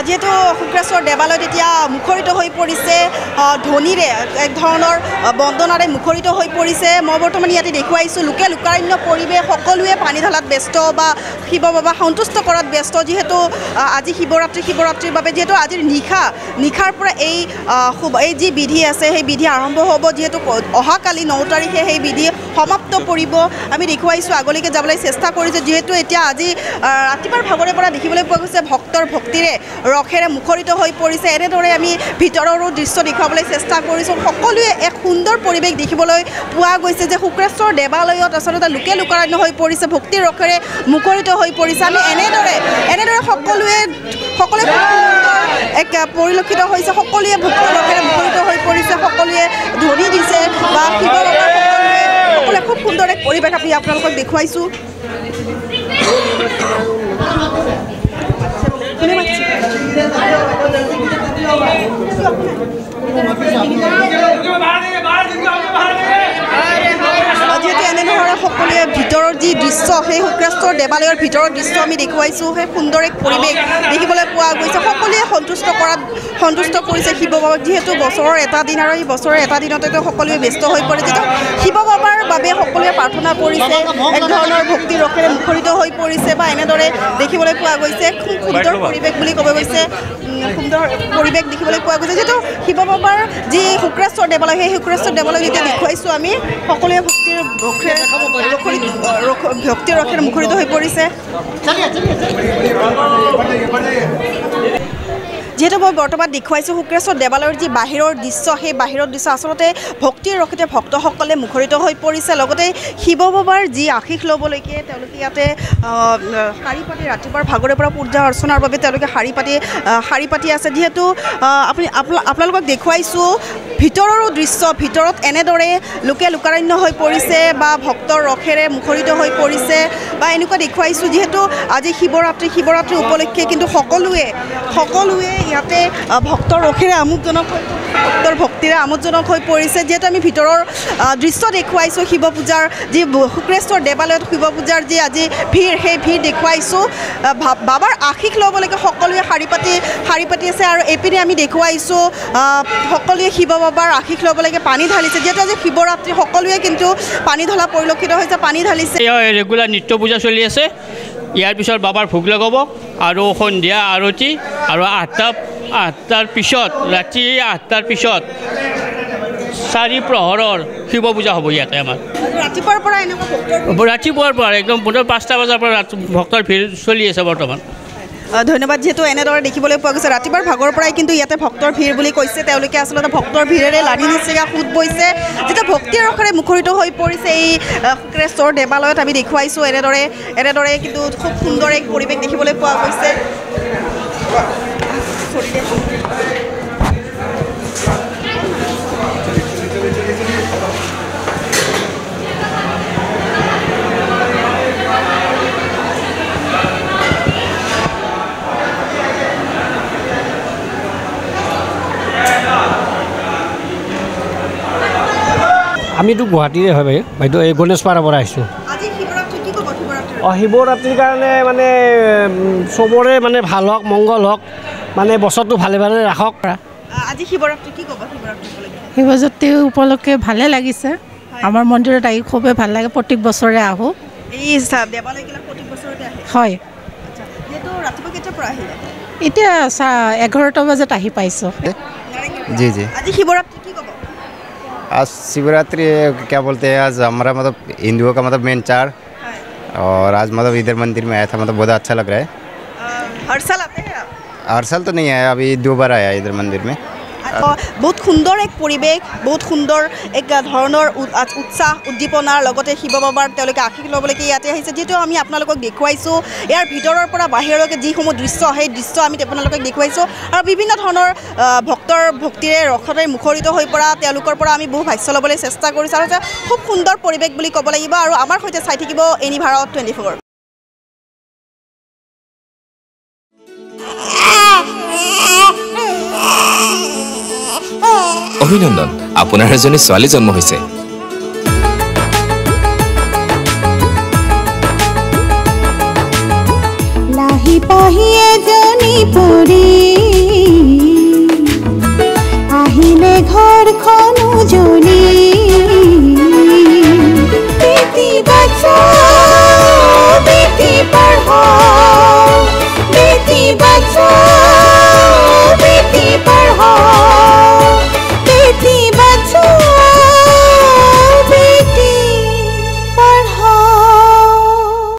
যেহেতু শুক্ৰেশ্বৰ দেৱালয়ত এতিয়া মুখৰিত হৈ পৰিছে ধ্বনিৰে এক ধৰণৰ বন্দনাৰে মুখৰিত হৈ পৰিছে মই বৰ্তমান ইয়াতে দেখুৱাইছোঁ লোকে লোকাৰণ্য পৰিৱেশ সকলোৱে পানী ঢলাত ব্যস্ত বা শিৱ বাবা সন্তুষ্ট কৰাত ব্যস্ত যিহেতু আজি শিৱৰাত্ৰিৰ বাবে যিহেতু আজিৰ নিশাৰ পৰা এই যি বিধি আছে সেই বিধি আৰম্ভ হ'ব যিহেতু অহাকালি 9 তাৰিখে সেই বিধি সমাপ্ত পৰিব আমি দেখুৱাইছোঁ আগলৈকে যাবলৈ চেষ্টা কৰিছোঁ যিহেতু এতিয়া আজি ৰাতিপুৱাৰ ভাগৰে পৰা দেখিবলৈ পোৱা গৈছে ভক্তৰ ভক্তিৰে ৰখেৰে মুখৰিত হৈ পৰিছে এনেদৰে আমি ভিতৰৰো দৃশ্য দেখুৱাবলৈ চেষ্টা কৰিছোঁ সকলোৱে এক সুন্দৰ পৰিৱেশ দেখিবলৈ পোৱা গৈছে যে শুক্ৰেশ্বৰ দেৱালয়ত আচলতে লোকে লোকাৰণ্য হৈ পৰিছে ভক্তিৰ ৰখেৰে মুখৰিত হৈ পৰিছে আমি এনেদৰে সকলোৱে এক পৰিলক্ষিত হৈছে সকলোৱে ভক্তিৰ ৰখেৰে মুখৰিত হৈ পৰিছে সকলোৱে ধ্বনি দিছে বা শিৱ বাবাৰ সকলোৱে খুব সুন্দৰ এক পৰিৱেশ আমি আপোনালোকক দেখুৱাইছোঁ যিহেতু এনেধৰণে সকলোৱে ভিতৰৰ যি দৃশ্য সেই শুক্ৰেশ্বৰ দেৱালয়ৰ ভিতৰৰ দৃশ্য আমি দেখুৱাইছোঁ সেই সুন্দৰ এক পৰিৱেশ দেখিবলৈ পোৱা গৈছে সকলোৱে সন্তুষ্ট কৰিছে শিৱ বাবাক যিহেতু বছৰৰ এটা দিন আৰু এই বছৰৰ এটা দিনতে সকলোৱে ব্যস্ত হৈ পৰে যিহেতু শিৱ বাবাৰ বাবে সকলোৱে প্ৰাৰ্থনা কৰিছে এক ধৰণৰ ভক্তি ৰখেৰে মুখৰিত হৈ পৰিছে বা এনেদৰে দেখিবলৈ পোৱা গৈছে খুব সুন্দৰ পৰিৱেশ বুলি ক'ব গৈছে সুন্দৰ পৰিৱেশ দেখিবলৈ পোৱা গৈছে যিহেতু শিৱ বাবাৰ যি শুক্ৰেশ্বৰ দেৱালয় সেই শুক্ৰেশ্বৰ দেৱালয় যেতিয়া দেখুৱাইছোঁ আমি সকলোৱে ভক্তিৰ ৰখেৰে মুখৰিত হৈ পৰিছে যেহেতু মই বৰ্তমান দেখুৱাইছোঁ শুক্ৰেশ্বৰ দেৱালয়ৰ যি বাহিৰৰ দৃশ্য সেই বাহিৰৰ দৃশ্য আচলতে ভক্তিৰ ৰখতে ভক্তসকলে মুখৰিত হৈ পৰিছে লগতে শিৱ বাবাৰ যি আশীষ ল'বলৈকে তেওঁলোকে ইয়াতে শাৰী পাতি ৰাতিপুৱাৰ ভাগৰে পৰা পূজা অৰ্চনাৰ বাবে তেওঁলোকে শাৰী পাতি আছে যিহেতু আপোনালোকক দেখুৱাইছোঁ ভিতৰৰো দৃশ্য ভিতৰত এনেদৰে লোকে লোকাৰণ্য হৈ পৰিছে বা ভক্তৰ ৰখেৰে মুখৰিত হৈ পৰিছে বা এনেকুৱা দেখুৱাইছোঁ যিহেতু আজি শিৱৰাত্ৰি উপলক্ষে কিন্তু সকলোৱে ইয়াতে ভক্তৰ ৰখেৰে ভক্তৰ ভক্তিৰে আমোদজনক হৈ পৰিছে যিহেতু আমি ভিতৰৰ দৃশ্য দেখুৱাইছোঁ শিৱ পূজাৰ যি শুক্ৰেশ্বৰ দেৱালয়ত শিৱ পূজাৰ যি আজি সেই ভিৰ দেখুৱাইছোঁ বাবাৰ আশীষ ল'বলৈকে সকলোৱে শাৰী পাতি আছে আৰু এইপিনে আমি দেখুৱাইছোঁ সকলোৱে শিৱ বাবাৰ আশীষ ল'বলৈকে পানী ঢালিছে যিহেতু আজি শিৱৰাত্ৰি সকলোৱে কিন্তু পানী ঢলা পৰিলক্ষিত হৈছে পানী ঢালিছে ৰেগুলাৰ নিত্য পূজা চলি আছে ইয়াৰ পিছত বাবাৰ ভোগ লগাব আৰু সন্ধিয়া আৰতি আৰু আঠটাৰ পিছত ৰাতি 8টাৰ পিছত 4 প্ৰহৰৰ শিৱ পূজা হ'ব ইয়াতে আমাৰ ৰাতিপুৱাৰ পৰা একদম 5টা বজাৰ পৰা ভক্তৰ ভিৰ চলি আছে বৰ্তমান ধন্যবাদ যেহেতু এনেদৰে দেখিবলৈ পোৱা গৈছে ৰাতিপুৱাৰ ভাগৰ পৰাই কিন্তু ইয়াতে ভক্তৰ ভিৰ বুলি কৈছে তেওঁলোকে আচলতে ভক্তৰ ভিৰেৰে লানি নিচিগা সোঁত বৈছে যেতিয়া ভক্তিৰ ৰখেৰে মুখৰিত হৈ পৰিছে এই শুক্ৰেশ্বৰ দেৱালয়ত আমি দেখুৱাইছোঁ এনেদৰে কিন্তু খুব সুন্দৰ এক পৰিৱেশ দেখিবলৈ পোৱা গৈছে আমিতো গুৱাহাটীৰে হয় বাইদেউ এই গণেশপাৰাৰ পৰা আহিছোঁ শিৱৰাত্ৰিৰ কাৰণে মানে চবৰে মানে ভাল হওক মংগল হওক মানে বছৰটো ভালে ৰাখক শিৱৰাত্ৰি উপলক্ষে ভালে লাগিছে আমাৰ মন্দিৰত আহি খুবেই ভাল লাগে প্ৰত্যেক বছৰে আহোঁ হয় এতিয়া 11টা বজাত আহি পাইছোঁ आज शिवरात्रि क्या बोलते हैं आज हमारा मतलब हिंदुओं का मतलब मेन चार और आज मतलब इधर मंदिर में आया था मतलब बहुत अच्छा लग रहा है हर साल आते हैं हर साल तो नहीं आया अभी 2 बार आया इधर मंदिर में बहुत सुंदर एक परिवेश बहुत सुंदर एक धৰণৰ उत्साह উদ্দীপনাৰ লগতে শিৱ বাবাৰ তেওঁলোকে আশীষ ল'বলৈকে ইয়াতে আহিছে যেহেতু আমি আপোনালোকক দেখুৱাইছোঁ ইয়াৰ ভিতৰৰ পৰা বাহিৰলৈকে যিসমূহ দৃশ্য সেই দৃশ্য আমি আপোনালোকক দেখুৱাইছোঁ আৰু বিভিন্ন ধৰণৰ ভক্তৰ ভক্তিৰে ৰখতে মুখৰিত হৈ পৰা তেওঁলোকৰ পৰা আমি বহু ভাষ্য ল'বলৈ চেষ্টা কৰিছোঁ আৰু খুব সুন্দৰ পৰিৱেশ বুলি ক'ব লাগিব আৰু আমাৰ সৈতে চাই থাকিব এনি ভাৰত 24 অভিনন্দন আপোনাৰ এজনী ছোৱালী জন্ম হৈছে